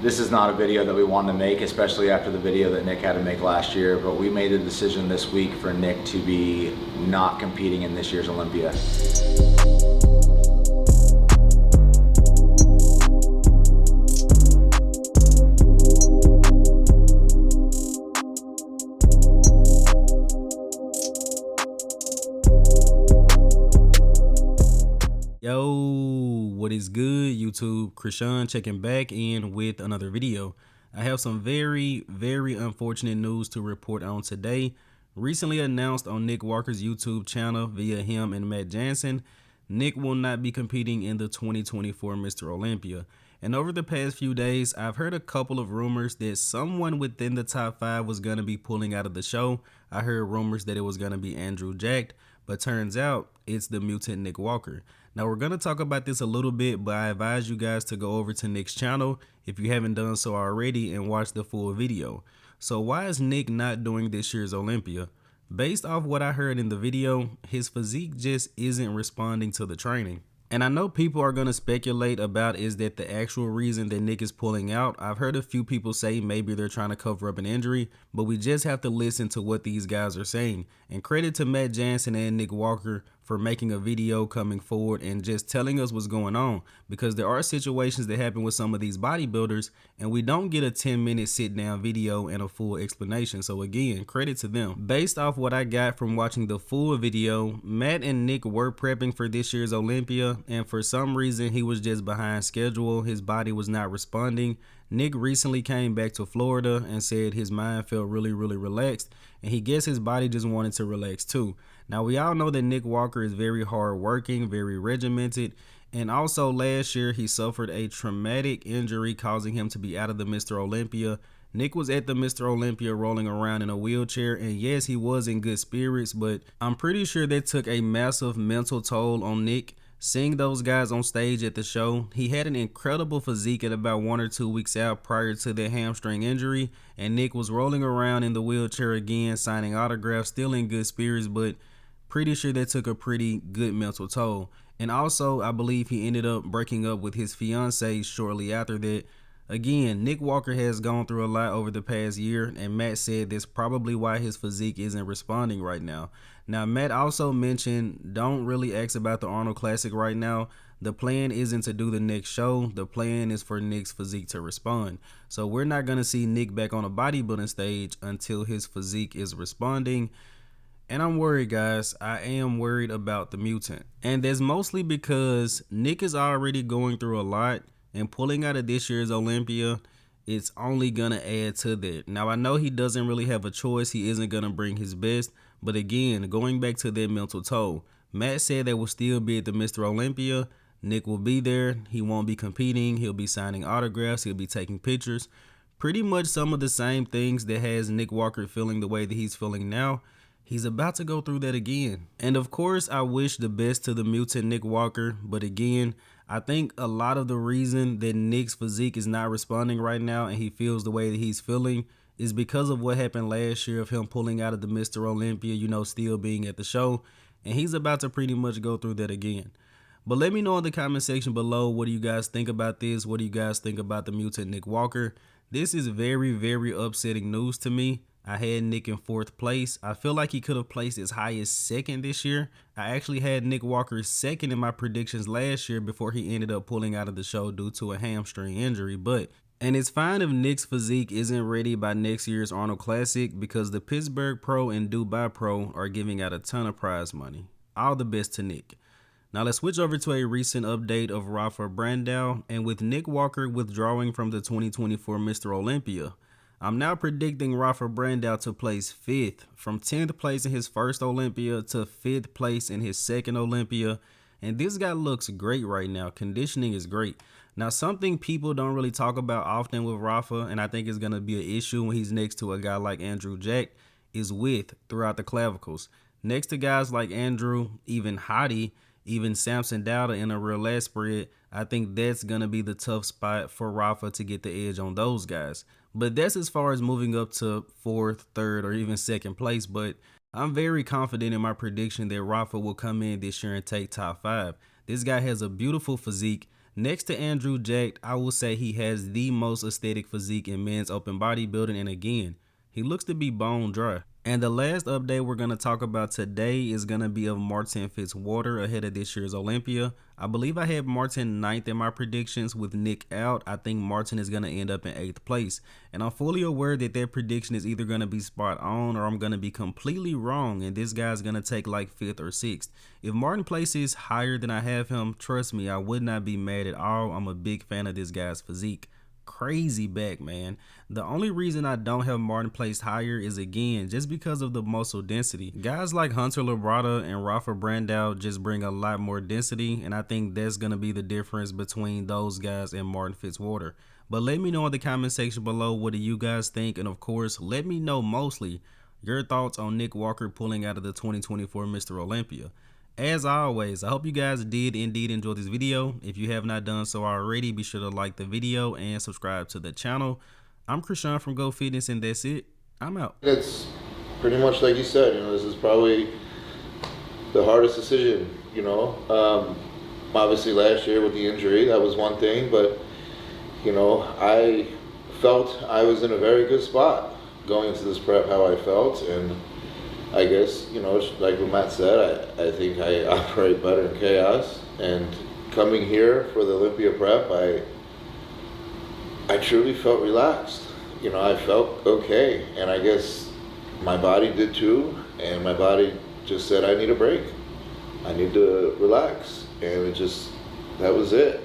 This is not a video that we wanted to make, especially after the video that Nick had to make last year, but we made a decision this week for Nick to be not competing in this year's Olympia. Yo, what is good, YouTube? Krishan checking back in with another video. I have some very unfortunate news to report on today. Recently announced on Nick Walker's YouTube channel via him and Matt Jansen, Nick will not be competing in the 2024 Mr. Olympia. And over the past few days, I've heard a couple of rumors that someone within the top 5 was going to be pulling out of the show. I heard rumors that it was going to be Andrew Jacked, but turns out it's the mutant Nick Walker. Now we're going to talk about this a little bit, but I advise you guys to go over to Nick's channel if you haven't done so already and watch the full video. So why is Nick not doing this year's Olympia? Based off what I heard in the video, his physique just isn't responding to the training. And I know people are going to speculate about is that the actual reason that Nick is pulling out. I've heard a few people say maybe they're trying to cover up an injury, but we just have to listen to what these guys are saying. And credit to Matt Jansen and Nick Walker for making a video coming forward and just telling us what's going on, because there are situations that happen with some of these bodybuilders and we don't get a 10-minute sit down video and a full explanation. So again, credit to them. Based off what I got from watching the full video, Matt and Nick were prepping for this year's Olympia, and for some reason he was just behind schedule. His body was not responding. Nick recently came back to Florida and said his mind felt really relaxed, and he guessed his body just wanted to relax too. Now we all know that Nick Walker is very hard working, very regimented, and also last year he suffered a traumatic injury causing him to be out of the Mr. Olympia. Nick was at the Mr. Olympia rolling around in a wheelchair, and yes, he was in good spirits, but I'm pretty sure that took a massive mental toll on Nick. Seeing those guys on stage at the show, he had an incredible physique at about 1 or 2 weeks out prior to that hamstring injury, and Nick was rolling around in the wheelchair again, signing autographs, still in good spirits, but pretty sure that took a pretty good mental toll. And also, I believe he ended up breaking up with his fiance shortly after that. Again, Nick Walker has gone through a lot over the past year, and Matt said that's probably why his physique isn't responding right now. Now, Matt also mentioned, don't really ask about the Arnold Classic right now. The plan isn't to do the next show. The plan is for Nick's physique to respond. So we're not going to see Nick back on a bodybuilding stage until his physique is responding. And I'm worried, guys. I am worried about the mutant. And that's mostly because Nick is already going through a lot, and pulling out of this year's Olympia, it's only gonna add to that. Now I know he doesn't really have a choice. He isn't gonna bring his best, but again, going back to that mental toll, Matt said that will still be at the Mr. Olympia. Nick will be there. He won't be competing. He'll be signing autographs. He'll be taking pictures. Pretty much some of the same things that has Nick Walker feeling the way that he's feeling now. He's about to go through that again. And of course, I wish the best to the mutant Nick Walker, but again, I think a lot of the reason that Nick's physique is not responding right now and he feels the way that he's feeling is because of what happened last year of him pulling out of the Mr. Olympia, you know, still being at the show. And he's about to pretty much go through that again. But let me know in the comment section below, what do you guys think about this? What do you guys think about the mutant Nick Walker? This is very upsetting news to me. I had Nick in 4th place. I feel like he could have placed as high as 2nd this year. I actually had Nick Walker 2nd in my predictions last year before he ended up pulling out of the show due to a hamstring injury. And it's fine if Nick's physique isn't ready by next year's Arnold Classic, because the Pittsburgh Pro and Dubai Pro are giving out a ton of prize money. All the best to Nick. Now let's switch over to a recent update of Rafael Brandao, and with Nick Walker withdrawing from the 2024 Mr. Olympia, I'm now predicting Rafael Brandao to place 5th, from 10th place in his first Olympia to 5th place in his second Olympia. And this guy looks great right now. Conditioning is great. Now, something people don't really talk about often with Rafa, and I think is going to be an issue when he's next to a guy like Andrew Jack, is width throughout the clavicles. Next to guys like Andrew, even Hottie, even Samson Dowda in a real lat spread, I think that's going to be the tough spot for Rafa to get the edge on those guys. But that's as far as moving up to 4th, 3rd, or even 2nd place. But I'm very confident in my prediction that Rafa will come in this year and take top 5. This guy has a beautiful physique. Next to Andrew Jacked, I will say he has the most aesthetic physique in men's open bodybuilding, and again, he looks to be bone dry. And the last update we're going to talk about today is going to be of Martin Fitzwater ahead of this year's Olympia. I believe I had Martin 9th in my predictions. With Nick out, I think Martin is going to end up in 8th place. And I'm fully aware that that prediction is either going to be spot on or I'm going to be completely wrong and this guy's going to take like 5th or 6th. If Martin places higher than I have him, trust me, I would not be mad at all. I'm a big fan of this guy's physique. Crazy back, man. The only reason I don't have Martin placed higher is again just because of the muscle density. Guys like Hunter Labrada and Rafael Brandao just bring a lot more density, and I think that's going to be the difference between those guys and Martin Fitzwater. But let me know in the comment section below, what do you guys think? And of course, let me know mostly your thoughts on Nick Walker pulling out of the 2024 Mr. Olympia. As always, I hope you guys did indeed enjoy this video. If you have not done so already, be sure to like the video and subscribe to the channel. I'm Krishan from Go Fitness, and that's it. I'm out. It's pretty much like you said, this is probably the hardest decision, Obviously last year with the injury, that was one thing, but, I felt I was in a very good spot going into this prep, how I felt, and I guess, like what Matt said, I think I operate better in chaos. And coming here for the Olympia prep, I truly felt relaxed. I felt okay. And I guess my body did too. And my body just said, I need a break. I need to relax. And that was it.